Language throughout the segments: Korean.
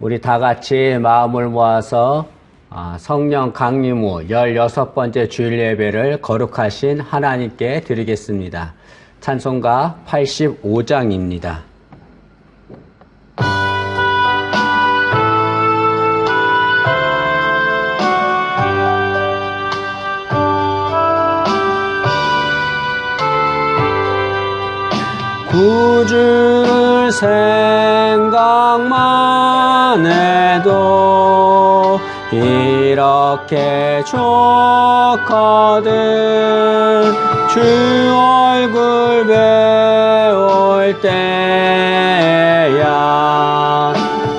우리 다 같이 마음을 모아서 성령 강림 후 16번째 주일 예배를 거룩하신 하나님께 드리겠습니다. 찬송가 85장입니다. 구주를 생각만 해도 이렇게 좋거든. 주 얼굴 배울 때야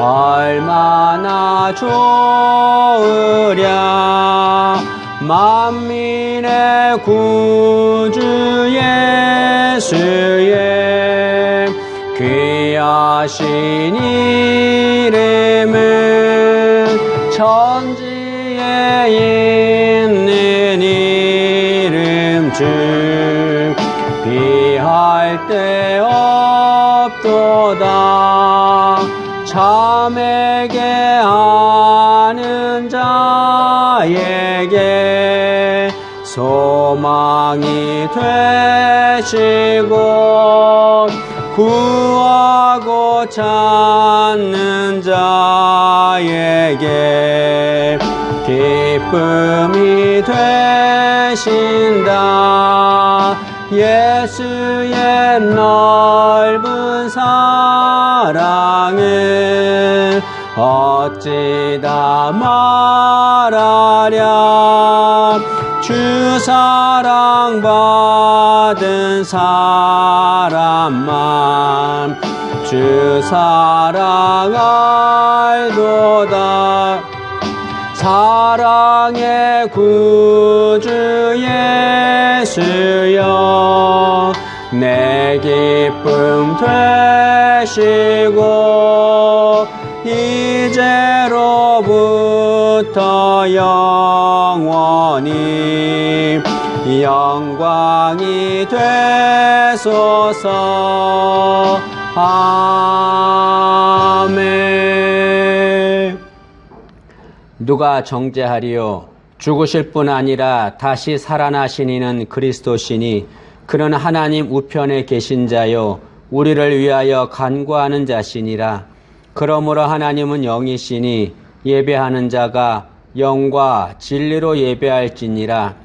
얼마나 좋으랴. 만민의 구주 예수의 귀하신 이름은 천지에 있는 이름 중 비할 데 없도다. 참에게 아는 자에게 소망이 되시고 구하고 찾는 자에게 기쁨이 되신다. 예수의 넓은 사랑을 어찌 다 말하랴. 주 사랑 받은 사람만 주 사랑 알도다. 사랑의 구주 예수여 내 기쁨 되시고 이제로부터 영원히 영광이 되소서. 아멘. 누가 정죄하리요? 죽으실 뿐 아니라 다시 살아나신 이는 그리스도시니 그는 하나님 우편에 계신 자요 우리를 위하여 간구하는 자시니라. 그러므로 하나님은 영이시니 예배하는 자가 영과 진리로 예배할지니라.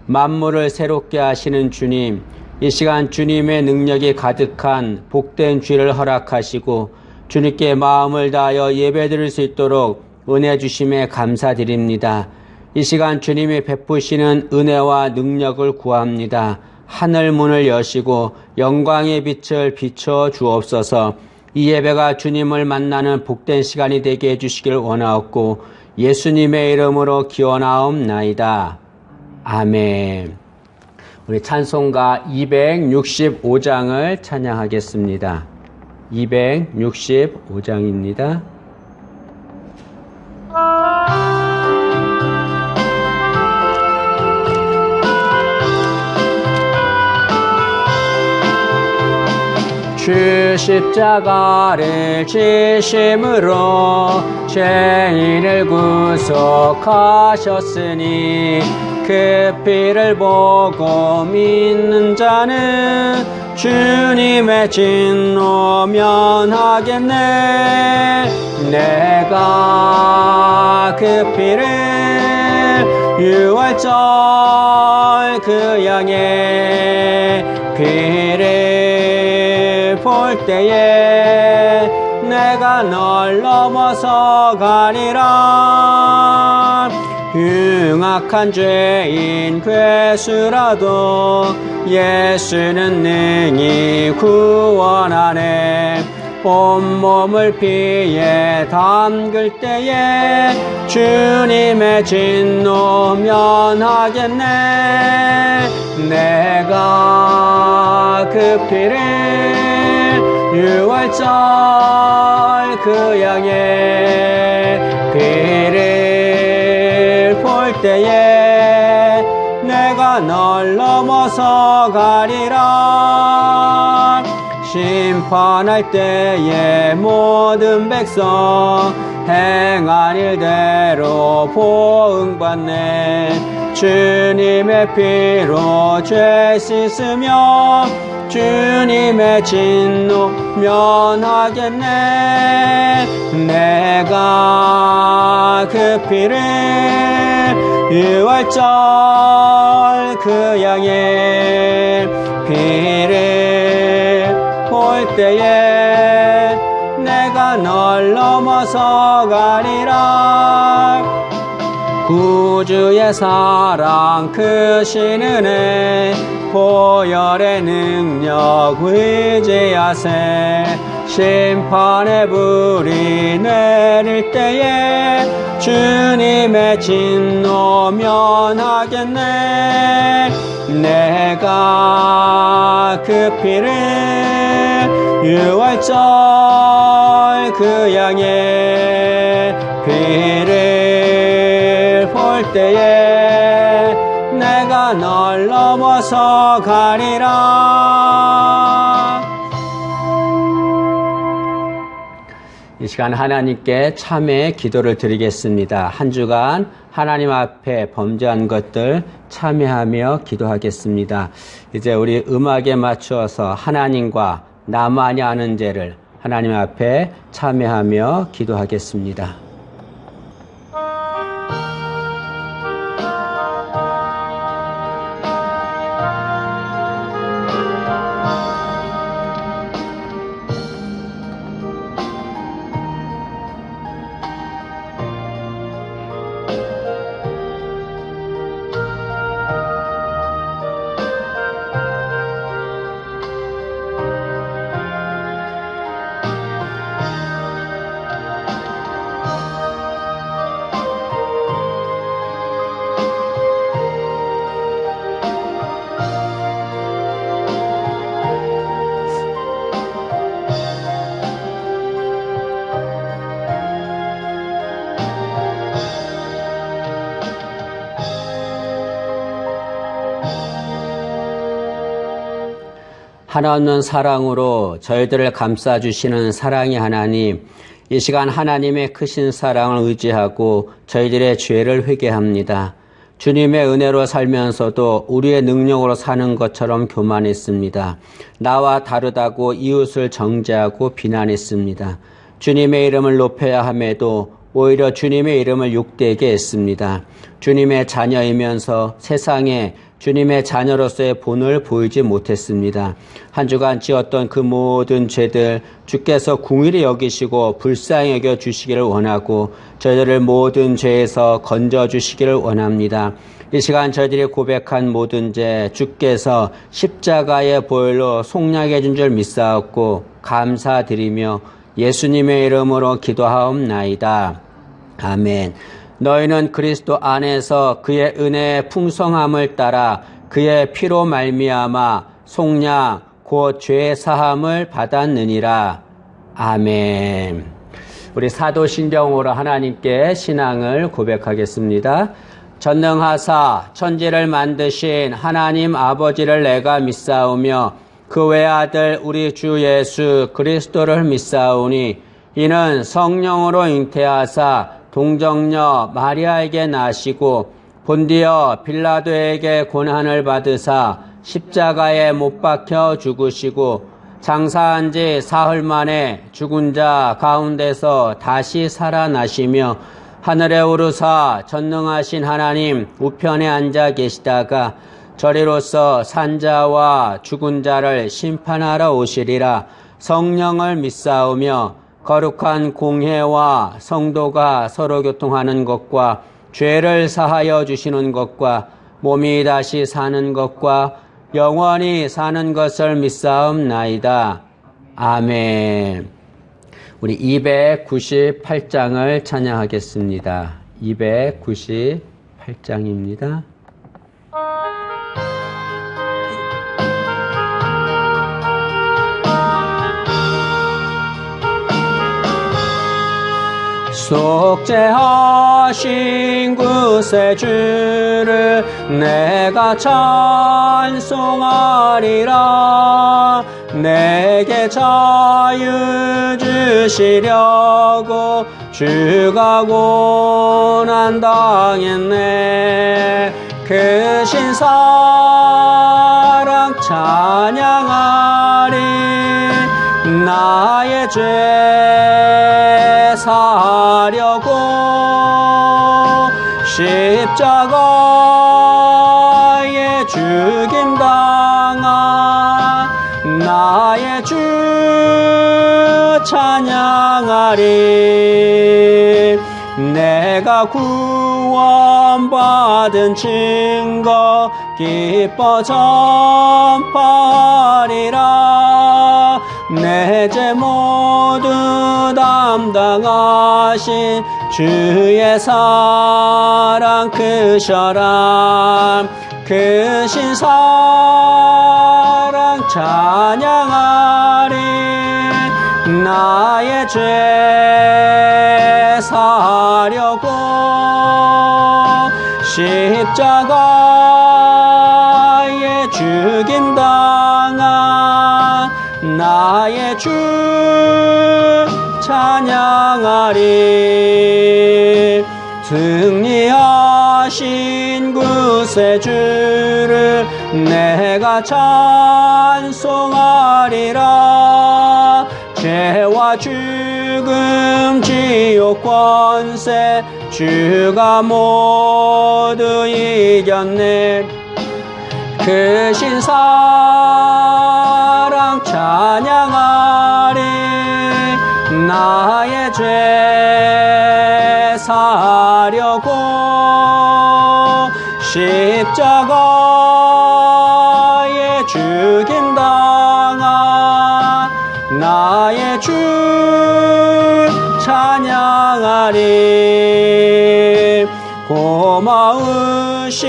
만물을 새롭게 하시는 주님, 이 시간 주님의 능력이 가득한 복된 주일을 허락하시고 주님께 마음을 다하여 예배드릴 수 있도록 은혜 주심에 감사드립니다. 이 시간 주님이 베푸시는 은혜와 능력을 구합니다. 하늘 문을 여시고 영광의 빛을 비춰 주옵소서. 이 예배가 주님을 만나는 복된 시간이 되게 해주시길 원하옵고 예수님의 이름으로 기원하옵나이다. 아멘. 우리 찬송가 265장을 찬양하겠습니다. 265장입니다. 주 십자가를 지심으로 죄인을 구속하셨으니 그 피를 보고 믿는 자는 주님의 진노 면하겠네. 내가 그 피를 유월절 그 양의 피를 볼 때에 내가 널 넘어서 가리라. 흉악한 죄인 괴수라도 예수는 능히 구원하네. 온몸을 피에 담글 때에 주님의 진노 면하겠네. 내가 그 피를 유월절 그 양의 피를 볼 때에 내가 널 넘어서 가리라. 심판할 때에 모든 백성 행한 일대로 보응받네. 주님의 피로 죄 씻으며 주님의 진노 면하겠네. 내가 그 피를 유월절 그 양의 피를 볼 때에 내가 널 넘어서 가리라. 구주의 사랑 크신 은혜 보혈의 능력 의지하세. 심판의 불이 내릴 때에 주님의 진노 면하겠네. 내가 그 피를 유월절 그 양의 피를 볼 때에 내가 널 넘어서 가리라. 이 시간 하나님께 참회의 기도를 드리겠습니다. 한 주간 하나님 앞에 범죄한 것들 참회하며 기도하겠습니다. 이제 우리 음악에 맞추어서 하나님과 나만이 아는 죄를 하나님 앞에 참회하며 기도하겠습니다. 한없는 사랑으로 저희들을 감싸주시는 사랑의 하나님, 이 시간 하나님의 크신 사랑을 의지하고 저희들의 죄를 회개합니다. 주님의 은혜로 살면서도 우리의 능력으로 사는 것처럼 교만했습니다. 나와 다르다고 이웃을 정죄하고 비난했습니다. 주님의 이름을 높여야 함에도 오히려 주님의 이름을 욕되게 했습니다. 주님의 자녀이면서 세상에 주님의 자녀로서의 본을 보이지 못했습니다. 한 주간 지었던 그 모든 죄들 주께서 궁일이 여기시고 불쌍히 여겨 주시기를 원하고 저희들을 모든 죄에서 건져 주시기를 원합니다. 이 시간 저희들이 고백한 모든 죄 주께서 십자가의 보혈로 속량해 준 줄 믿사옵고 감사드리며 예수님의 이름으로 기도하옵나이다. 아멘. 너희는 그리스도 안에서 그의 은혜의 풍성함을 따라 그의 피로 말미암아 속량 곧 죄 사함을 받았느니라. 아멘. 우리 사도신경으로 하나님께 신앙을 고백하겠습니다. 전능하사 천지를 만드신 하나님 아버지를 내가 믿사오며 그 외아들 우리 주 예수 그리스도를 믿사오니 이는 성령으로 잉태하사 동정녀 마리아에게 나시고 본디어 빌라도에게 고난을 받으사 십자가에 못 박혀 죽으시고 장사한 지 사흘 만에 죽은 자 가운데서 다시 살아나시며 하늘에 오르사 전능하신 하나님 우편에 앉아 계시다가 저리로서 산자와 죽은 자를 심판하러 오시리라. 성령을 믿사오며 거룩한 공회와 성도가 서로 교통하는 것과 죄를 사하여 주시는 것과 몸이 다시 사는 것과 영원히 사는 것을 믿사옵나이다. 아멘. 우리 298장을 찬양하겠습니다. 298장입니다. 속죄하신 구세주를 내가 찬송하리라. 내게 자유 주시려고 주가 고난당했네. 크신 사랑 찬양하리. 나의 죄 사려고 십자가에 죽임당한 나의 주 찬양하리. 내가 구원받은 증거 기뻐 전파리라. 내 죄 모두 담당하신 주의 사랑 크셔라. 크신 사랑 찬양하리. 나의 죄 사려고 십자가에 죽임당한 나의 주 찬양하리. 승리하신 구세주를 내가 찬송하리라. 죄와 죽음 지옥 권세 주가 모두 이겼네. 크신 사랑 찬양하리. 나의 죄 사려고 십자가에 죽임당한 나의 주 찬양하리. 고마우신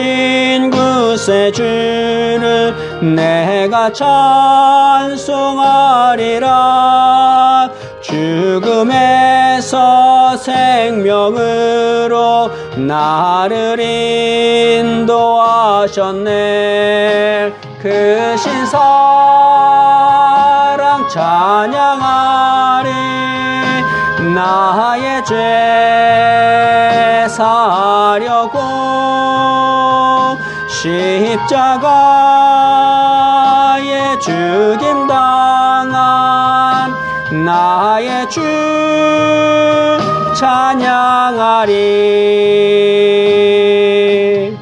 구세주를 내가 찬송하리라. 죽음에서 생명으로 나를 인도하셨네. 크신 사랑 찬양하리. 나의 죄 사려고 십자가에 죽임당한 나의 주 찬양하리.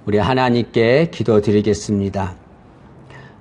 우리 하나님께 기도드리겠습니다.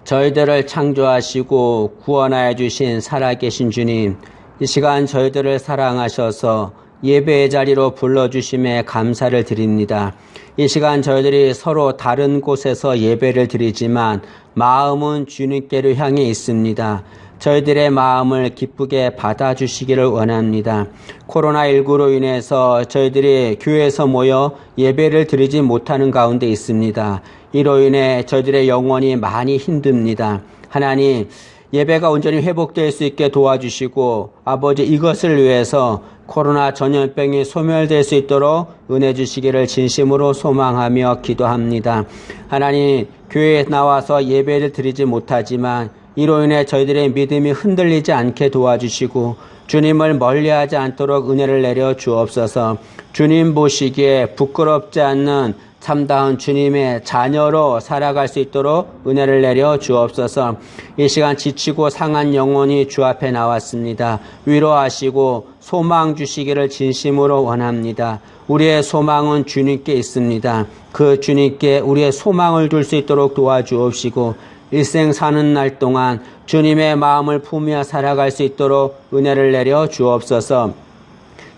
저희들을 창조하시고 구원하여 주신 살아계신 주님, 이 시간 저희들을 사랑하셔서 예배의 자리로 불러주심에 감사를 드립니다. 이 시간 저희들이 서로 다른 곳에서 예배를 드리지만 마음은 주님께로 향해 있습니다. 저희들의 마음을 기쁘게 받아주시기를 원합니다. 코로나19로 인해서 저희들이 교회에서 모여 예배를 드리지 못하는 가운데 있습니다. 이로 인해 저희들의 영혼이 많이 힘듭니다. 하나님, 예배가 온전히 회복될 수 있게 도와주시고 아버지, 이것을 위해서 코로나 전염병이 소멸될 수 있도록 은혜 주시기를 진심으로 소망하며 기도합니다. 하나님, 교회에 나와서 예배를 드리지 못하지만 이로 인해 저희들의 믿음이 흔들리지 않게 도와주시고 주님을 멀리하지 않도록 은혜를 내려 주옵소서. 주님 보시기에 부끄럽지 않는 참다운 주님의 자녀로 살아갈 수 있도록 은혜를 내려 주옵소서. 이 시간 지치고 상한 영혼이 주 앞에 나왔습니다. 위로하시고 소망 주시기를 진심으로 원합니다. 우리의 소망은 주님께 있습니다. 그 주님께 우리의 소망을 둘 수 있도록 도와주옵시고 일생 사는 날 동안 주님의 마음을 품으며 살아갈 수 있도록 은혜를 내려 주옵소서.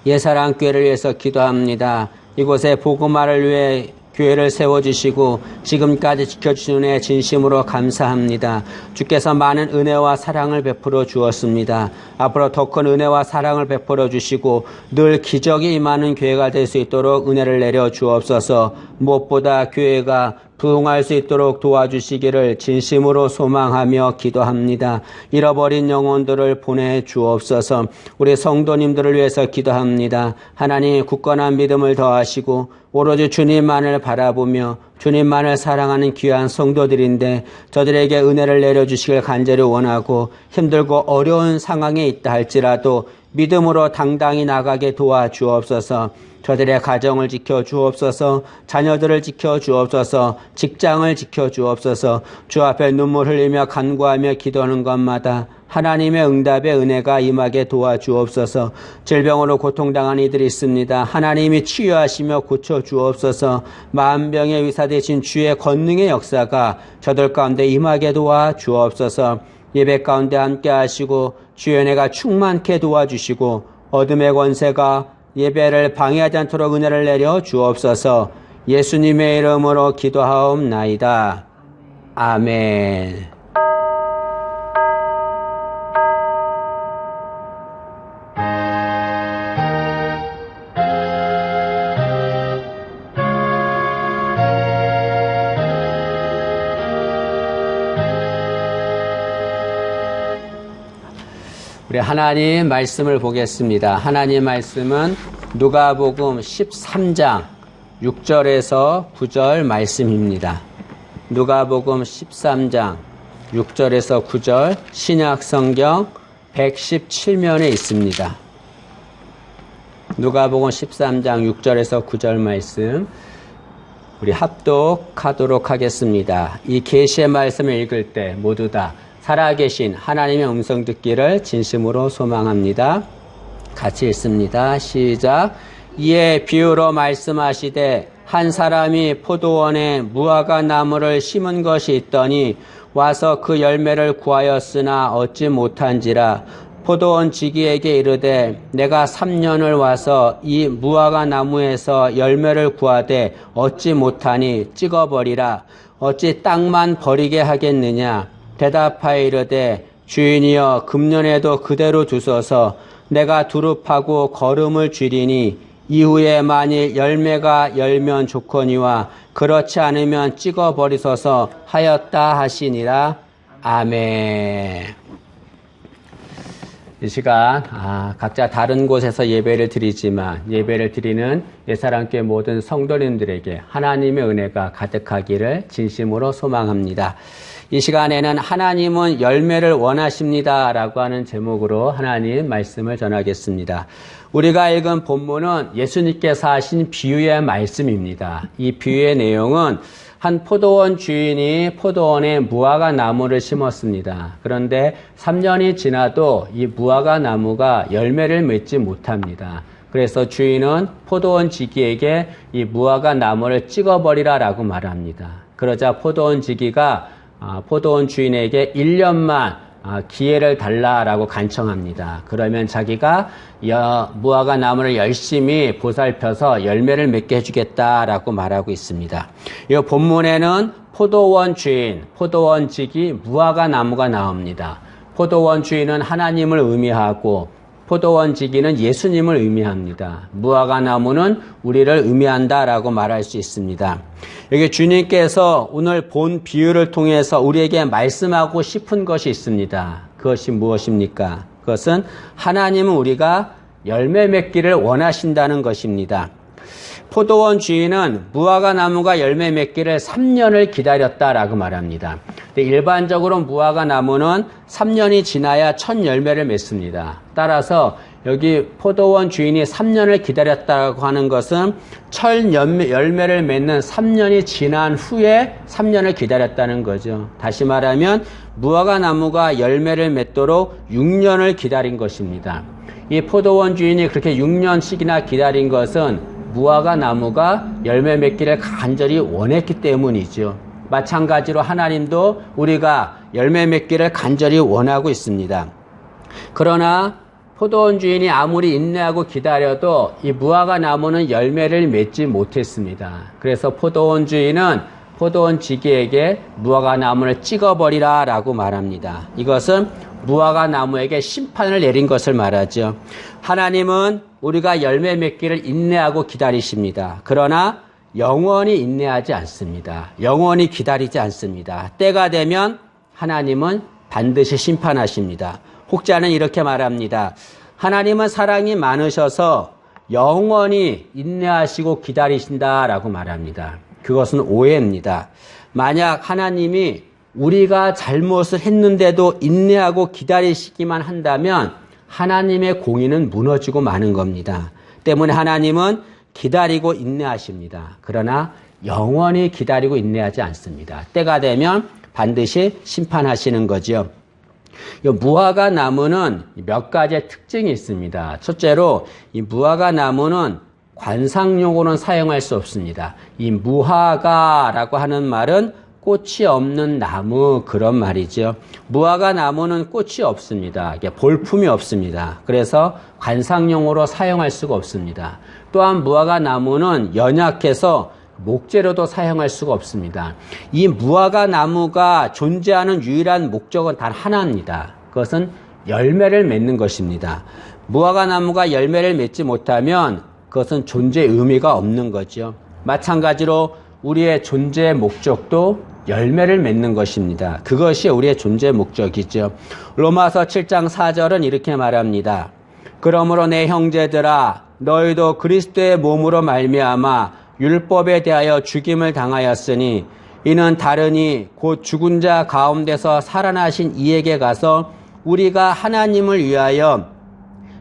예사랑교회를 위해서 기도합니다. 이곳에 복음화를 위해 교회를 세워주시고 지금까지 지켜주신 은혜 진심으로 감사합니다. 주께서 많은 은혜와 사랑을 베풀어 주었습니다. 앞으로 더 큰 은혜와 사랑을 베풀어 주시고 늘 기적이 임하는 교회가 될 수 있도록 은혜를 내려 주옵소서. 무엇보다 교회가 부흥할 수 있도록 도와주시기를 진심으로 소망하며 기도합니다. 잃어버린 영혼들을 보내주옵소서. 우리 성도님들을 위해서 기도합니다. 하나님 굳건한 믿음을 더하시고 오로지 주님만을 바라보며 주님만을 사랑하는 귀한 성도들인데 저들에게 은혜를 내려주시길 간절히 원하고 힘들고 어려운 상황에 있다 할지라도 믿음으로 당당히 나가게 도와주옵소서. 저들의 가정을 지켜주옵소서. 자녀들을 지켜주옵소서. 직장을 지켜주옵소서. 주 앞에 눈물 흘리며 간구하며 기도하는 것마다 하나님의 응답의 은혜가 임하게 도와주옵소서. 질병으로 고통당한 이들이 있습니다. 하나님이 치유하시며 고쳐주옵소서. 만병의 의사 되신 주의 권능의 역사가 저들 가운데 임하게 도와주옵소서. 예배 가운데 함께 하시고 주의 은혜가 충만케 도와주시고 어둠의 권세가 예배를 방해하지 않도록 은혜를 내려 주옵소서. 예수님의 이름으로 기도하옵나이다. 아멘. 우리 하나님 말씀을 보겠습니다. 하나님 말씀은 누가복음 13장 6절에서 9절 말씀입니다. 누가복음 13장 6절에서 9절 신약성경 117면에 있습니다. 누가복음 13장 6절에서 9절 말씀 우리 합독하도록 하겠습니다. 이 계시의 말씀을 읽을 때 모두 다 살아계신 하나님의 음성 듣기를 진심으로 소망합니다. 같이 읽습니다. 시작. 이에 비유로 말씀하시되 한 사람이 포도원에 무화과 나무를 심은 것이 있더니 와서 그 열매를 구하였으나 얻지 못한지라. 포도원 지기에게 이르되 내가 3년을 와서 이 무화과 나무에서 열매를 구하되 얻지 못하니 찍어버리라. 어찌 땅만 버리게 하겠느냐. 대답하여 이르되 주인이여 금년에도 그대로 두소서. 내가 두릅하고 거름을 줄이니 이후에 만일 열매가 열면 좋거니와 그렇지 않으면 찍어버리소서 하였다 하시니라. 아멘. 이 시간 각자 다른 곳에서 예배를 드리지만 예배를 드리는 옛사람교회 모든 성도님들에게 하나님의 은혜가 가득하기를 진심으로 소망합니다. 이 시간에는 하나님은 열매를 원하십니다 라고 하는 제목으로 하나님 말씀을 전하겠습니다. 우리가 읽은 본문은 예수님께서 하신 비유의 말씀입니다. 이 비유의 내용은 한 포도원 주인이 포도원에 무화과 나무를 심었습니다. 그런데 3년이 지나도 이 무화과 나무가 열매를 맺지 못합니다. 그래서 주인은 포도원 지기에게 이 무화과 나무를 찍어버리라 라고 말합니다. 그러자 포도원 지기가 포도원 주인에게 1년만 기회를 달라라고 간청합니다. 그러면 자기가 무화과 나무를 열심히 보살펴서 열매를 맺게 해주겠다라고 말하고 있습니다. 이 본문에는 포도원 주인, 포도원 지기, 무화과 나무가 나옵니다. 포도원 주인은 하나님을 의미하고 포도원 지기는 예수님을 의미합니다. 무화과 나무는 우리를 의미한다라고 말할 수 있습니다. 여기 주님께서 오늘 본 비유를 통해서 우리에게 말씀하고 싶은 것이 있습니다. 그것이 무엇입니까? 그것은 하나님은 우리가 열매 맺기를 원하신다는 것입니다. 포도원 주인은 무화과 나무가 열매 맺기를 3년을 기다렸다라고 말합니다. 근데 일반적으로 무화과 나무는 3년이 지나야 첫 열매를 맺습니다. 따라서 여기 포도원 주인이 3년을 기다렸다고 하는 것은 첫 열매를 맺는 3년이 지난 후에 3년을 기다렸다는 거죠. 다시 말하면 무화과 나무가 열매를 맺도록 6년을 기다린 것입니다. 이 포도원 주인이 그렇게 6년씩이나 기다린 것은 무화과 나무가 열매 맺기를 간절히 원했기 때문이죠. 마찬가지로 하나님도 우리가 열매 맺기를 간절히 원하고 있습니다. 그러나 포도원 주인이 아무리 인내하고 기다려도 이 무화과 나무는 열매를 맺지 못했습니다. 그래서 포도원 주인은 포도원 지기에게 무화과 나무를 찍어버리라 라고 말합니다. 이것은 무화과 나무에게 심판을 내린 것을 말하죠. 하나님은 우리가 열매 맺기를 인내하고 기다리십니다. 그러나 영원히 인내하지 않습니다. 영원히 기다리지 않습니다. 때가 되면 하나님은 반드시 심판하십니다. 혹자는 이렇게 말합니다. 하나님은 사랑이 많으셔서 영원히 인내하시고 기다리신다라고 말합니다. 그것은 오해입니다. 만약 하나님이 우리가 잘못을 했는데도 인내하고 기다리시기만 한다면 하나님의 공의는 무너지고 마는 겁니다. 때문에 하나님은 기다리고 인내하십니다. 그러나 영원히 기다리고 인내하지 않습니다. 때가 되면 반드시 심판하시는 거죠. 이 무화과 나무는 몇 가지의 특징이 있습니다. 첫째로 이 무화과 나무는 관상용으로는 사용할 수 없습니다. 이 무화과라고 하는 말은 꽃이 없는 나무 그런 말이죠. 무화과 나무는 꽃이 없습니다. 볼품이 없습니다. 그래서 관상용으로 사용할 수가 없습니다. 또한 무화과 나무는 연약해서 목재로도 사용할 수가 없습니다. 이 무화과 나무가 존재하는 유일한 목적은 단 하나입니다. 그것은 열매를 맺는 것입니다. 무화과 나무가 열매를 맺지 못하면 그것은 존재의 의미가 없는 거죠. 마찬가지로 우리의 존재의 목적도 열매를 맺는 것입니다. 그것이 우리의 존재의 목적이죠. 로마서 7장 4절은 이렇게 말합니다. 그러므로 내 형제들아 너희도 그리스도의 몸으로 말미암아 율법에 대하여 죽임을 당하였으니 이는 다르니 곧 죽은 자 가운데서 살아나신 이에게 가서 우리가 하나님을 위하여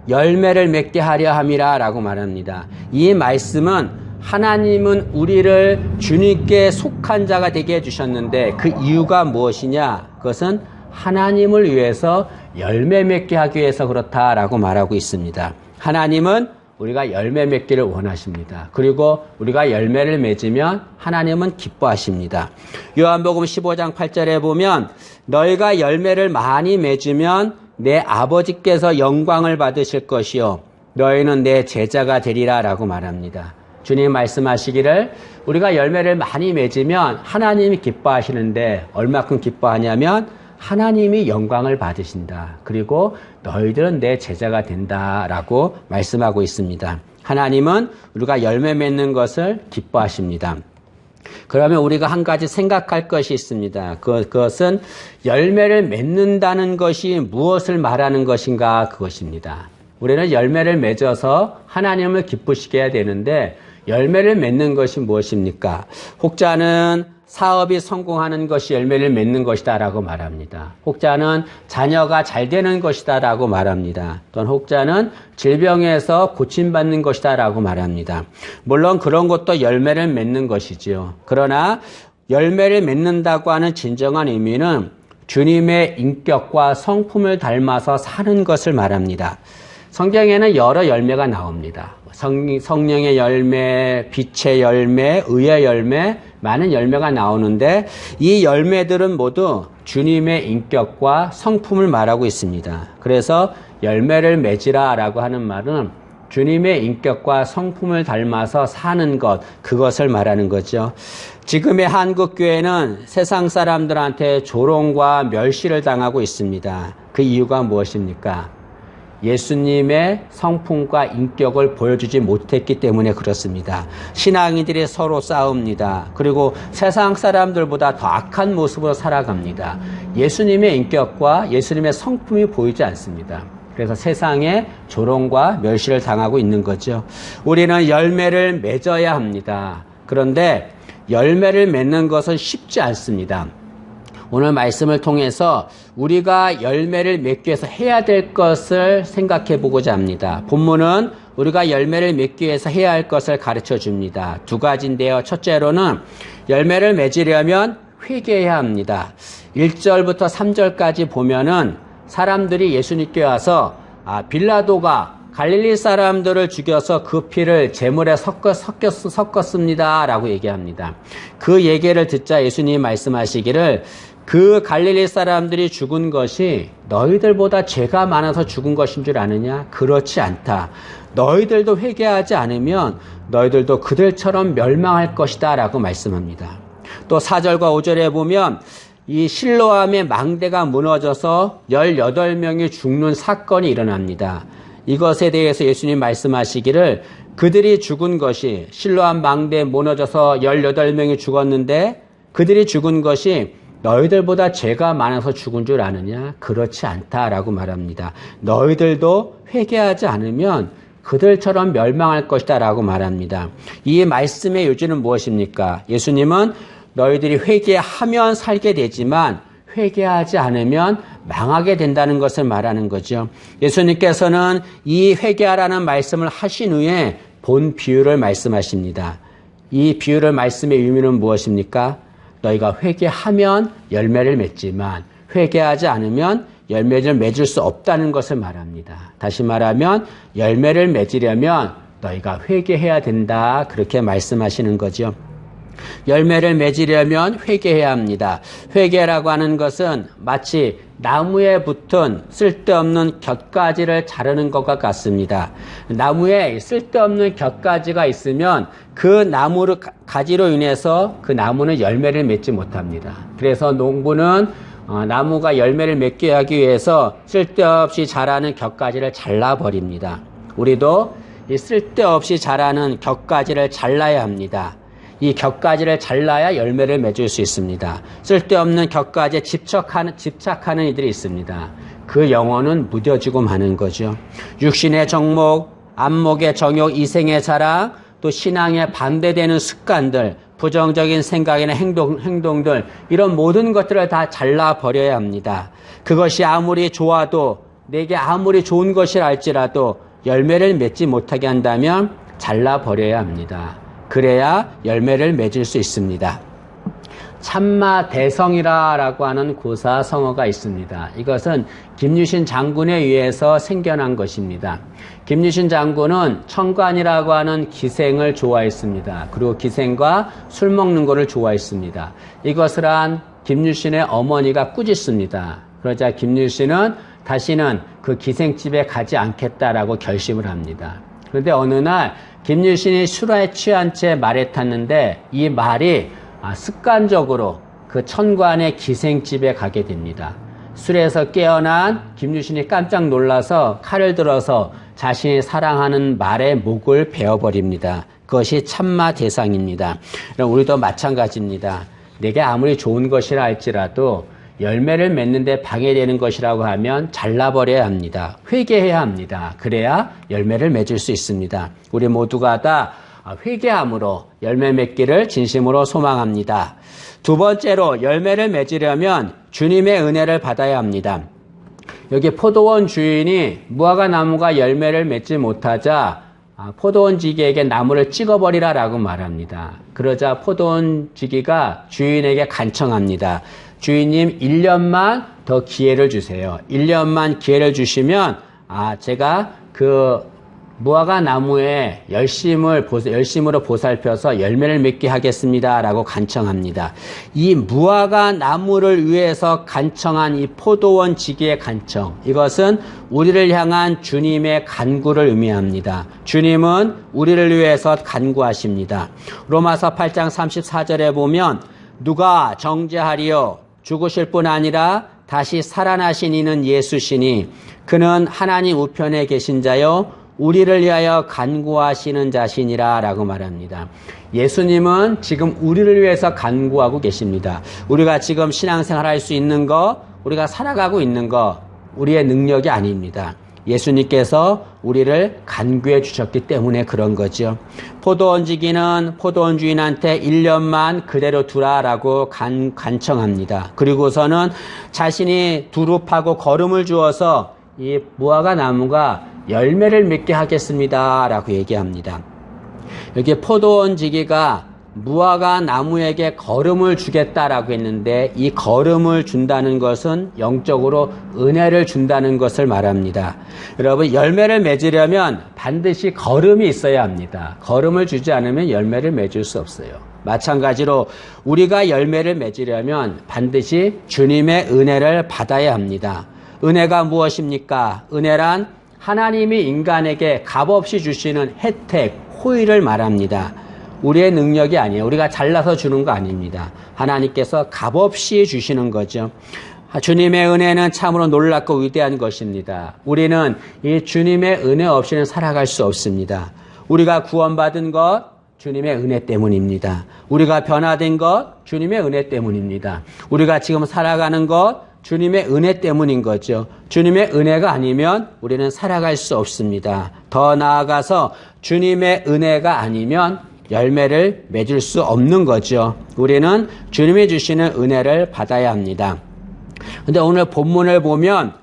열매를 맺게 하려 함이라 라고 말합니다. 이 말씀은 하나님은 우리를 주님께 속한 자가 되게 해주셨는데 그 이유가 무엇이냐? 그것은 하나님을 위해서 열매 맺게 하기 위해서 그렇다라고 말하고 있습니다. 하나님은 우리가 열매 맺기를 원하십니다. 그리고 우리가 열매를 맺으면 하나님은 기뻐하십니다. 요한복음 15장 8절에 보면 너희가 열매를 많이 맺으면 내 아버지께서 영광을 받으실 것이요 너희는 내 제자가 되리라 라고 말합니다. 주님 말씀하시기를 우리가 열매를 많이 맺으면 하나님이 기뻐하시는데 얼마큼 기뻐하냐면 하나님이 영광을 받으신다. 그리고 너희들은 내 제자가 된다라고 말씀하고 있습니다. 하나님은 우리가 열매 맺는 것을 기뻐하십니다. 그러면 우리가 한 가지 생각할 것이 있습니다. 그것은 열매를 맺는다는 것이 무엇을 말하는 것인가 그것입니다. 우리는 열매를 맺어서 하나님을 기쁘시게 해야 되는데 열매를 맺는 것이 무엇입니까? 혹자는 사업이 성공하는 것이 열매를 맺는 것이다 라고 말합니다. 혹자는 자녀가 잘 되는 것이다 라고 말합니다. 또는 혹자는 질병에서 고침받는 것이다 라고 말합니다. 물론 그런 것도 열매를 맺는 것이지요. 그러나 열매를 맺는다고 하는 진정한 의미는 주님의 인격과 성품을 닮아서 사는 것을 말합니다. 성경에는 여러 열매가 나옵니다. 성령의 열매, 빛의 열매, 의의 열매, 많은 열매가 나오는데 이 열매들은 모두 주님의 인격과 성품을 말하고 있습니다. 그래서 열매를 맺으라 라고 하는 말은 주님의 인격과 성품을 닮아서 사는 것, 그것을 말하는 거죠. 지금의 한국교회는 세상 사람들한테 조롱과 멸시를 당하고 있습니다. 그 이유가 무엇입니까? 예수님의 성품과 인격을 보여주지 못했기 때문에 그렇습니다. 신앙인들이 서로 싸웁니다. 그리고 세상 사람들보다 더 악한 모습으로 살아갑니다. 예수님의 인격과 예수님의 성품이 보이지 않습니다. 그래서 세상에 조롱과 멸시를 당하고 있는 거죠. 우리는 열매를 맺어야 합니다. 그런데 열매를 맺는 것은 쉽지 않습니다. 오늘 말씀을 통해서 우리가 열매를 맺기 위해서 해야 될 것을 생각해 보고자 합니다. 본문은 우리가 열매를 맺기 위해서 해야 할 것을 가르쳐 줍니다. 두 가지인데요. 첫째로는 열매를 맺으려면 회개해야 합니다. 1절부터 3절까지 보면은 사람들이 예수님께 와서 빌라도가 갈릴리 사람들을 죽여서 그 피를 제물에 섞었습니다 라고 얘기합니다. 그 얘기를 듣자 예수님이 말씀하시기를 그 갈릴리 사람들이 죽은 것이 너희들보다 죄가 많아서 죽은 것인 줄 아느냐? 그렇지 않다. 너희들도 회개하지 않으면 너희들도 그들처럼 멸망할 것이다 라고 말씀합니다. 또 4절과 5절에 보면 이 실로암의 망대가 무너져서 18명이 죽는 사건이 일어납니다. 이것에 대해서 예수님 말씀하시기를 그들이 죽은 것이 실로암 망대에 무너져서 18명이 죽었는데 그들이 죽은 것이 너희들보다 죄가 많아서 죽은 줄 아느냐? 그렇지 않다라고 말합니다. 너희들도 회개하지 않으면 그들처럼 멸망할 것이다 라고 말합니다. 이 말씀의 요지는 무엇입니까? 예수님은 너희들이 회개하면 살게 되지만 회개하지 않으면 망하게 된다는 것을 말하는 거죠. 예수님께서는 이 회개하라는 말씀을 하신 후에 본 비유를 말씀하십니다. 이 비유를 말씀의 의미는 무엇입니까? 너희가 회개하면 열매를 맺지만 회개하지 않으면 열매를 맺을 수 없다는 것을 말합니다. 다시 말하면 열매를 맺으려면 너희가 회개해야 된다. 그렇게 말씀하시는 거죠. 열매를 맺으려면 회개해야 합니다. 회개라고 하는 것은 마치 나무에 붙은 쓸데없는 곁가지를 자르는 것과 같습니다. 나무에 쓸데없는 곁가지가 있으면 그 나무를 가지로 인해서 그 나무는 열매를 맺지 못합니다. 그래서 농부는 나무가 열매를 맺게 하기 위해서 쓸데없이 자라는 곁가지를 잘라버립니다. 우리도 이 쓸데없이 자라는 곁가지를 잘라야 합니다. 이 곁가지를 잘라야 열매를 맺을 수 있습니다. 쓸데없는 곁가지에 집착하는 이들이 있습니다. 그 영혼은 무뎌지고 마는 거죠. 육신의 정목, 안목의 정욕, 이생의 자랑, 또 신앙에 반대되는 습관들, 부정적인 생각이나 행동들, 이런 모든 것들을 다 잘라버려야 합니다. 그것이 아무리 좋아도, 내게 아무리 좋은 것이라 할지라도 열매를 맺지 못하게 한다면 잘라버려야 합니다. 그래야 열매를 맺을 수 있습니다. 참마대성이라고 하는 고사성어가 있습니다. 이것은 김유신 장군에 의해서 생겨난 것입니다. 김유신 장군은 청관이라고 하는 기생을 좋아했습니다. 그리고 기생과 술 먹는 것을 좋아했습니다. 이것을 한 김유신의 어머니가 꾸짖습니다. 그러자 김유신은 다시는 그 기생집에 가지 않겠다라고 결심을 합니다. 그런데 어느 날 김유신이 술에 취한 채 말에 탔는데 이 말이 습관적으로 그 천관의 기생집에 가게 됩니다. 술에서 깨어난 김유신이 깜짝 놀라서 칼을 들어서 자신이 사랑하는 말의 목을 베어버립니다. 그것이 참마대상입니다. 우리도 마찬가지입니다. 내게 아무리 좋은 것이라 할지라도 열매를 맺는데 방해되는 것이라고 하면 잘라버려야 합니다. 회개해야 합니다. 그래야 열매를 맺을 수 있습니다. 우리 모두가 다 회개함으로 열매 맺기를 진심으로 소망합니다. 두 번째로 열매를 맺으려면 주님의 은혜를 받아야 합니다. 여기 포도원 주인이 무화과 나무가 열매를 맺지 못하자 포도원 지기에게 나무를 찍어버리라라고 말합니다. 그러자 포도원 지기가 주인에게 간청합니다. 주인님 1년만 더 기회를 주세요. 1년만 기회를 주시면 제가 그 무화과 나무에 열심으로 보살펴서 열매를 맺게 하겠습니다. 라고 간청합니다. 이 무화과 나무를 위해서 간청한 이 포도원 지기의 간청, 이것은 우리를 향한 주님의 간구를 의미합니다. 주님은 우리를 위해서 간구하십니다. 로마서 8장 34절에 보면 누가 정죄하리요? 죽으실 뿐 아니라 다시 살아나신 이는 예수시니 그는 하나님 우편에 계신 자요 우리를 위하여 간구하시는 자신이라 라고 말합니다. 예수님은 지금 우리를 위해서 간구하고 계십니다. 우리가 지금 신앙생활 할 수 있는 거, 우리가 살아가고 있는 거 우리의 능력이 아닙니다. 예수님께서 우리를 간구해 주셨기 때문에 그런 거죠. 포도원 지기는 포도원 주인한테 1년만 그대로 두라라고 간청합니다. 그리고서는 자신이 두릅하고 거름을 주어서 이 무화과 나무가 열매를 맺게 하겠습니다 라고 얘기합니다. 여기 포도원 지기가 무화과 나무에게 거름을 주겠다라고 했는데 이 거름을 준다는 것은 영적으로 은혜를 준다는 것을 말합니다. 여러분 열매를 맺으려면 반드시 거름이 있어야 합니다. 거름을 주지 않으면 열매를 맺을 수 없어요. 마찬가지로 우리가 열매를 맺으려면 반드시 주님의 은혜를 받아야 합니다. 은혜가 무엇입니까? 은혜란 하나님이 인간에게 값없이 주시는 혜택, 호의를 말합니다. 우리의 능력이 아니에요. 우리가 잘나서 주는 거 아닙니다. 하나님께서 값없이 주시는 거죠. 주님의 은혜는 참으로 놀랍고 위대한 것입니다. 우리는 이 주님의 은혜 없이는 살아갈 수 없습니다. 우리가 구원받은 것 주님의 은혜 때문입니다. 우리가 변화된 것 주님의 은혜 때문입니다. 우리가 지금 살아가는 것 주님의 은혜 때문인 거죠. 주님의 은혜가 아니면 우리는 살아갈 수 없습니다. 더 나아가서 주님의 은혜가 아니면 열매를 맺을 수 없는 거죠. 우리는 주님이 주시는 은혜를 받아야 합니다. 근데 오늘 본문을 보면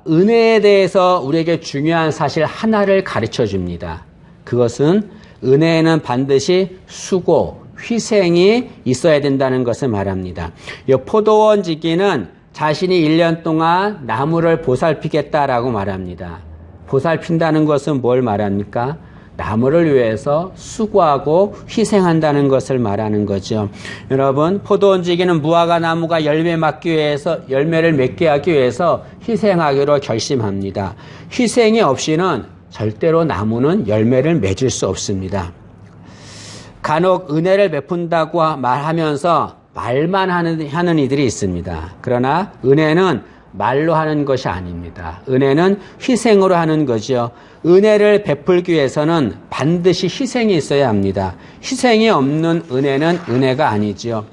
은혜에 대해서 우리에게 중요한 사실 하나를 가르쳐 줍니다. 그것은 은혜에는 반드시 수고, 희생이 있어야 된다는 것을 말합니다. 이 포도원 지기는 자신이 1년 동안 나무를 보살피겠다라고 말합니다. 보살핀다는 것은 뭘 말합니까? 나무를 위해서 수고하고 희생한다는 것을 말하는 거죠. 여러분, 포도원 지기는 무화과 나무가 열매를 맺게 하기 위해서 희생하기로 결심합니다. 희생이 없이는 절대로 나무는 열매를 맺을 수 없습니다. 간혹 은혜를 베푼다고 말하면서 말만 하는 이들이 있습니다. 그러나 은혜는 말로 하는 것이 아닙니다. 은혜는 희생으로 하는 거죠. 은혜를 베풀기 위해서는 반드시 희생이 있어야 합니다. 희생이 없는 은혜는 은혜가 아니죠.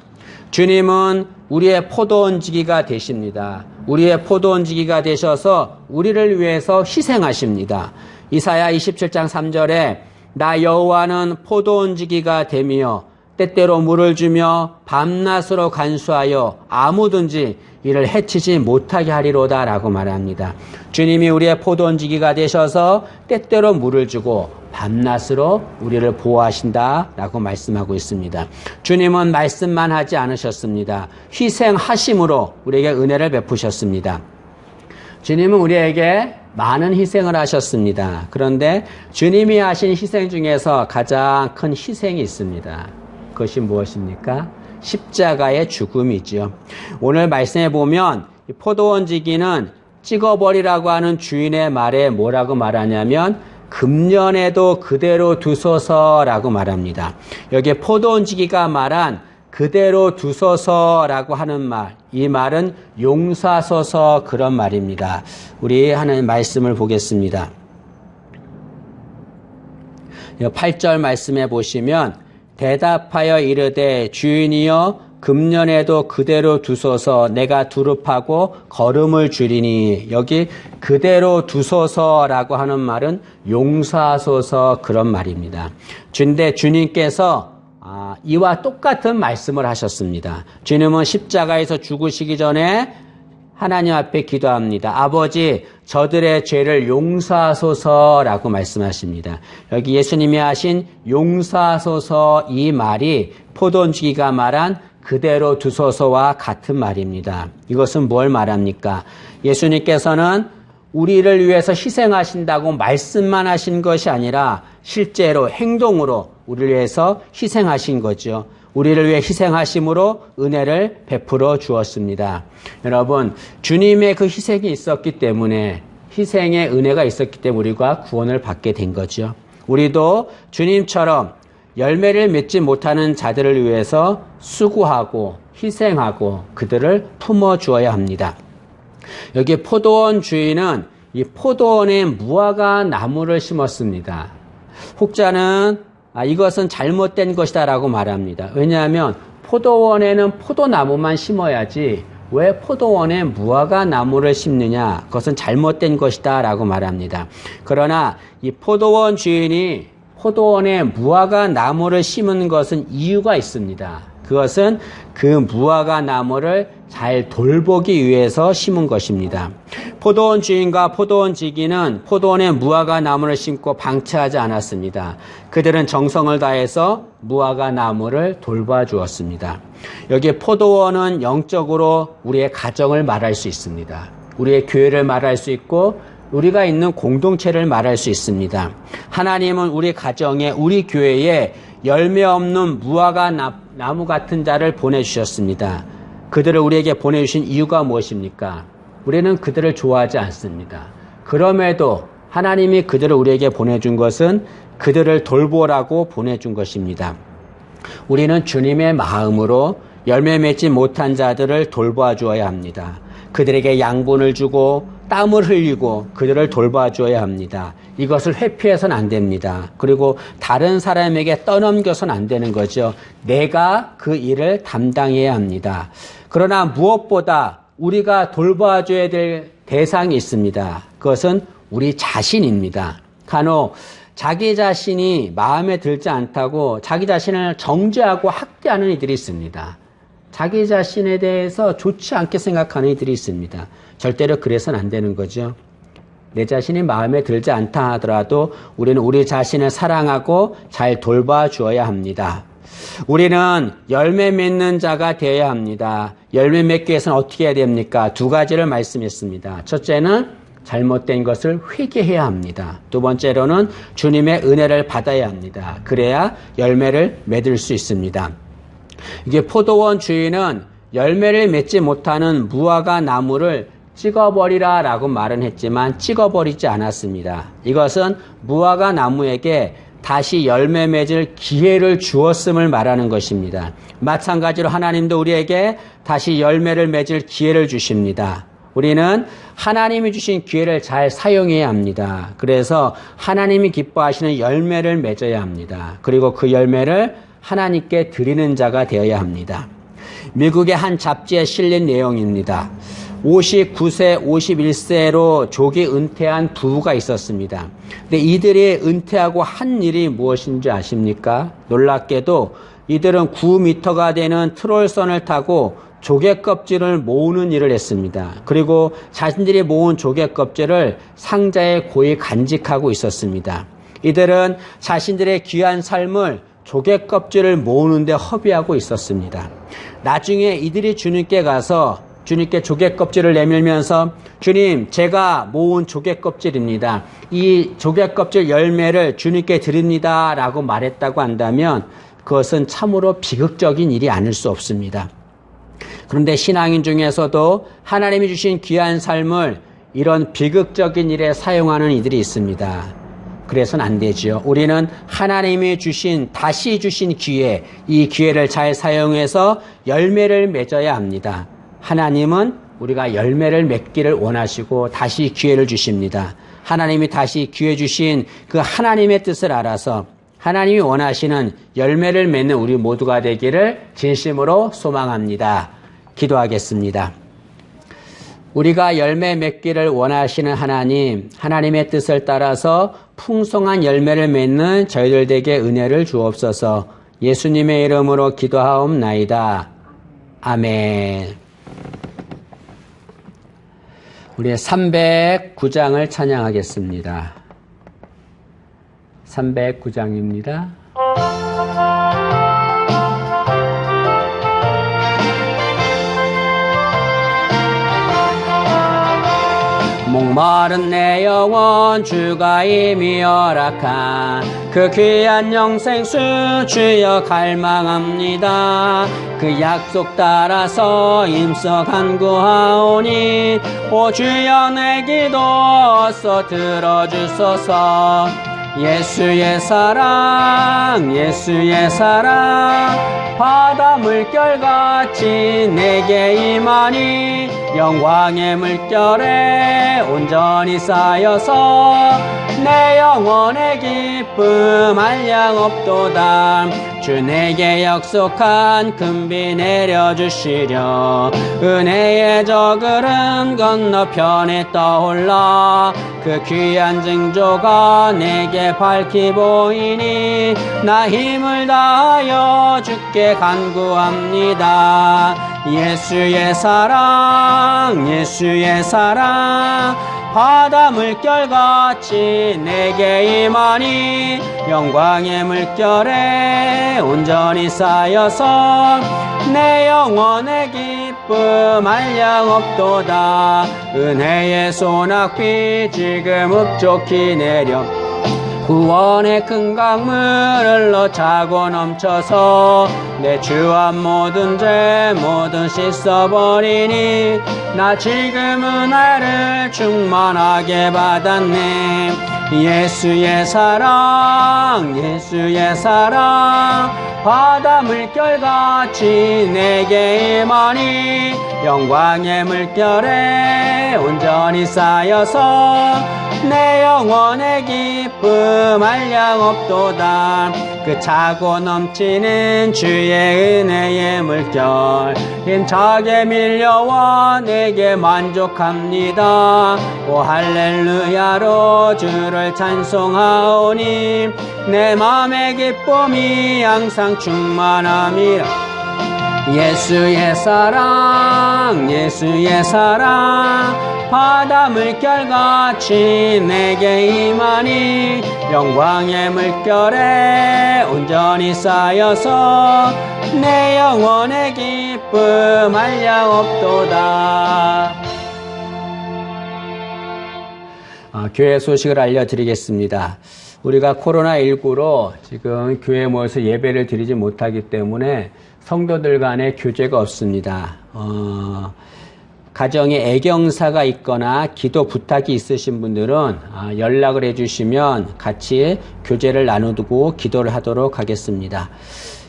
주님은 우리의 포도원지기가 되십니다. 우리의 포도원지기가 되셔서 우리를 위해서 희생하십니다. 이사야 27장 3절에 나 여호와는 포도원지기가 되며 때때로 물을 주며 밤낮으로 간수하여 아무든지 이를 해치지 못하게 하리로다 라고 말합니다. 주님이 우리의 포도원지기가 되셔서 때때로 물을 주고 밤낮으로 우리를 보호하신다 라고 말씀하고 있습니다. 주님은 말씀만 하지 않으셨습니다. 희생하심으로 우리에게 은혜를 베푸셨습니다. 주님은 우리에게 많은 희생을 하셨습니다. 그런데 주님이 하신 희생 중에서 가장 큰 희생이 있습니다. 그것이 무엇입니까? 십자가의 죽음이죠. 오늘 말씀해 보면 포도원지기는 찍어버리라고 하는 주인의 말에 뭐라고 말하냐면 금년에도 그대로 두소서라고 말합니다. 여기에 포도원지기가 말한 그대로 두소서라고 하는 말, 이 말은 용서하소서 그런 말입니다. 우리 하나님 말씀을 보겠습니다. 8절 말씀해 보시면 대답하여 이르되 주인이여 금년에도 그대로 두소서 내가 두릅하고 걸음을 줄이니 여기 그대로 두소서라고 하는 말은 용서하소서 그런 말입니다. 근데 주님께서 이와 똑같은 말씀을 하셨습니다. 주님은 십자가에서 죽으시기 전에 하나님 앞에 기도합니다. 아버지, 저들의 죄를 용서하소서라고 말씀하십니다. 여기 예수님이 하신 용서하소서 이 말이 포도원지기가 말한 그대로 두소서와 같은 말입니다. 이것은 뭘 말합니까? 예수님께서는 우리를 위해서 희생하신다고 말씀만 하신 것이 아니라 실제로 행동으로 우리를 위해서 희생하신 거죠. 우리를 위해 희생하심으로 은혜를 베풀어 주었습니다. 여러분, 주님의 그 희생이 있었기 때문에 희생의 은혜가 있었기 때문에 우리가 구원을 받게 된 거죠. 우리도 주님처럼 열매를 맺지 못하는 자들을 위해서 수고하고 희생하고 그들을 품어 주어야 합니다. 여기 포도원 주인은 이 포도원에 무화과 나무를 심었습니다. 혹자는 이것은 잘못된 것이다 라고 말합니다. 왜냐하면 포도원에는 포도나무만 심어야지 왜 포도원에 무화과 나무를 심느냐, 그것은 잘못된 것이다 라고 말합니다. 그러나 이 포도원 주인이 포도원에 무화과 나무를 심은 것은 이유가 있습니다. 그것은 그 무화과 나무를 잘 돌보기 위해서 심은 것입니다. 포도원 주인과 포도원 지기는 포도원에 무화과 나무를 심고 방치하지 않았습니다. 그들은 정성을 다해서 무화과 나무를 돌봐주었습니다. 여기 포도원은 영적으로 우리의 가정을 말할 수 있습니다. 우리의 교회를 말할 수 있고 우리가 있는 공동체를 말할 수 있습니다. 하나님은 우리 가정에, 우리 교회에 열매 없는 무화과 나무 같은 자를 보내주셨습니다. 그들을 우리에게 보내주신 이유가 무엇입니까? 우리는 그들을 좋아하지 않습니다. 그럼에도 하나님이 그들을 우리에게 보내준 것은 그들을 돌보라고 보내준 것입니다. 우리는 주님의 마음으로 열매 맺지 못한 자들을 돌보아 주어야 합니다. 그들에게 양분을 주고 땀을 흘리고 그들을 돌봐줘야 합니다. 이것을 회피해서는 안 됩니다. 그리고 다른 사람에게 떠넘겨서는 안 되는 거죠. 내가 그 일을 담당해야 합니다. 그러나 무엇보다 우리가 돌봐줘야 될 대상이 있습니다. 그것은 우리 자신입니다. 간혹 자기 자신이 마음에 들지 않다고 자기 자신을 정죄하고 학대하는 이들이 있습니다. 자기 자신에 대해서 좋지 않게 생각하는 이들이 있습니다. 절대로 그래서는 안 되는 거죠. 내 자신이 마음에 들지 않다 하더라도 우리는 우리 자신을 사랑하고 잘 돌봐주어야 합니다. 우리는 열매 맺는 자가 되어야 합니다. 열매 맺기 위해서는 어떻게 해야 됩니까? 두 가지를 말씀했습니다. 첫째는 잘못된 것을 회개해야 합니다. 두 번째로는 주님의 은혜를 받아야 합니다. 그래야 열매를 맺을 수 있습니다. 이게 포도원 주인은 열매를 맺지 못하는 무화과 나무를 찍어버리라 라고 말은 했지만 찍어버리지 않았습니다. 이것은 무화과 나무에게 다시 열매 맺을 기회를 주었음을 말하는 것입니다. 마찬가지로 하나님도 우리에게 다시 열매를 맺을 기회를 주십니다. 우리는 하나님이 주신 기회를 잘 사용해야 합니다. 그래서 하나님이 기뻐하시는 열매를 맺어야 합니다. 그리고 그 열매를 하나님께 드리는 자가 되어야 합니다. 미국의 한 잡지에 실린 내용입니다. 59세, 51세로 조기 은퇴한 부부가 있었습니다. 근데 이들이 은퇴하고 한 일이 무엇인지 아십니까? 놀랍게도 이들은 9m가 되는 트롤선을 타고 조개 껍질을 모으는 일을 했습니다. 그리고 자신들이 모은 조개 껍질을 상자에 고이 간직하고 있었습니다. 이들은 자신들의 귀한 삶을 조개 껍질을 모으는 데 허비하고 있었습니다. 나중에 이들이 주님께 가서 주님께 조개 껍질을 내밀면서 주님, 제가 모은 조개 껍질입니다. 이 조개 껍질 열매를 주님께 드립니다 라고 말했다고 한다면 그것은 참으로 비극적인 일이 아닐 수 없습니다. 그런데 신앙인 중에서도 하나님이 주신 귀한 삶을 이런 비극적인 일에 사용하는 이들이 있습니다. 그래서는 안 되지요. 우리는 하나님이 다시 주신 기회, 이 기회를 잘 사용해서 열매를 맺어야 합니다. 하나님은 우리가 열매를 맺기를 원하시고 다시 기회를 주십니다. 하나님이 다시 기회 주신 그 하나님의 뜻을 알아서 하나님이 원하시는 열매를 맺는 우리 모두가 되기를 진심으로 소망합니다. 기도하겠습니다. 우리가 열매 맺기를 원하시는 하나님의 뜻을 따라서 풍성한 열매를 맺는 저희들 되게 은혜를 주옵소서. 예수님의 이름으로 기도하옵나이다. 아멘. 우리 309장을 찬양하겠습니다. 309장입니다. 목마른 내 영혼 주가 이미 허락한 그 귀한 영생수 주여 갈망합니다. 그 약속 따라서 임서 간구하오니 오 주여 내 기도 어서 들어주소서. 예수의 사랑 바다 물결같이 내게 임하니 영광의 물결에 온전히 쌓여서 내 영혼의 기쁨 한량 없도다. 주 내게 약속한 금비 내려주시려 은혜의 저그름 건너편에 떠올라 그 귀한 징조가 내게 밝히 보이니 나 힘을 다하여 주께 간구합니다. 예수의 사랑 바다 물결같이 내게 임하니 영광의 물결에 온전히 쌓여서 내 영혼의 기쁨 한량 없도다. 은혜의 소낙비 지금 흡족히 내려 구원의 큰 강물 흘러 차고 넘쳐서 내 주한 모든 죄 모든 씻어버리니 나 지금 은혜를 충만하게 받았네. 예수의 사랑 예수의 사랑 바다 물결같이 내게 임하니 영광의 물결에 온전히 쌓여서 내 영혼의 기쁨 한량없도다. 그 차고 넘치는 주의 은혜의 물결 힘차게 밀려와 내게 만족합니다. 오 할렐루야로 주를 찬송하오니 내 맘의 기쁨이 항상 충만함이라. 예수의 사랑 예수의 사랑 바다 물결같이 내게 임하니 영광의 물결에 온전히 쌓여서 내 영혼의 기쁨 한량없도다. 교회 소식을 알려드리겠습니다. 우리가 코로나19로 지금 교회에 모여서 예배를 드리지 못하기 때문에 성도들 간의 교제가 없습니다. 가정에 애경사가 있거나 기도 부탁이 있으신 분들은 연락을 해주시면 같이 교제를 나누고 기도를 하도록 하겠습니다.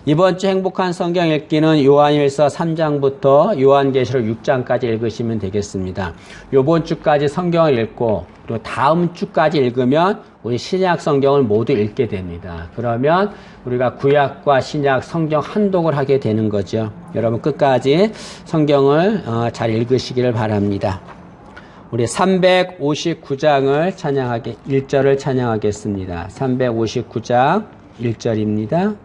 이번 주 행복한 성경 읽기는 요한일서 3장부터 요한계시록 6장까지 읽으시면 되겠습니다. 이번 주까지 성경을 읽고 또 다음 주까지 읽으면 우리 신약 성경을 모두 읽게 됩니다. 그러면 우리가 구약과 신약 성경 한독을 하게 되는 거죠. 여러분 끝까지 성경을 잘 읽으시기를 바랍니다. 우리 359장을 1절을 찬양하겠습니다. 359장 1절입니다.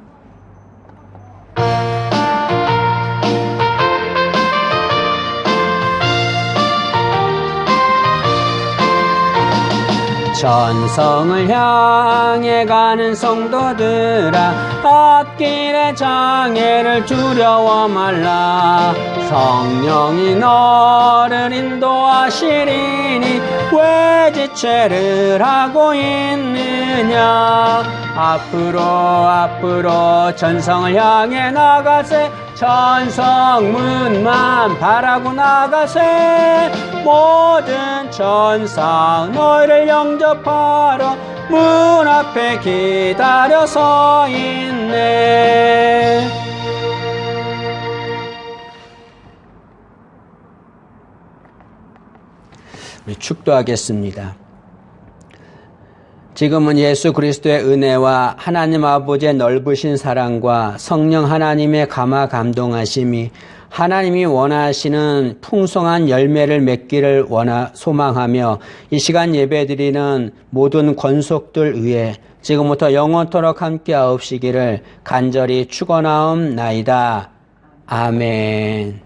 천성을 향해 가는 성도들아 앞길의 장애를 두려워 말라. 성령이 너를 인도하시리니 왜 지체를 하고 있느냐. 앞으로 천성을 향해 나가세. 천성문만 바라고 나가세. 모든 천사 너희를 영접하러 문 앞에 기다려 서 있네. 우리 축도하겠습니다. 지금은 예수 그리스도의 은혜와 하나님 아버지의 넓으신 사랑과 성령 하나님의 감화 감동하심이 하나님이 원하시는 풍성한 열매를 맺기를 소망하며 이 시간 예배드리는 모든 권속들 위해 지금부터 영원토록 함께하옵시기를 간절히 축원하옵나이다. 아멘.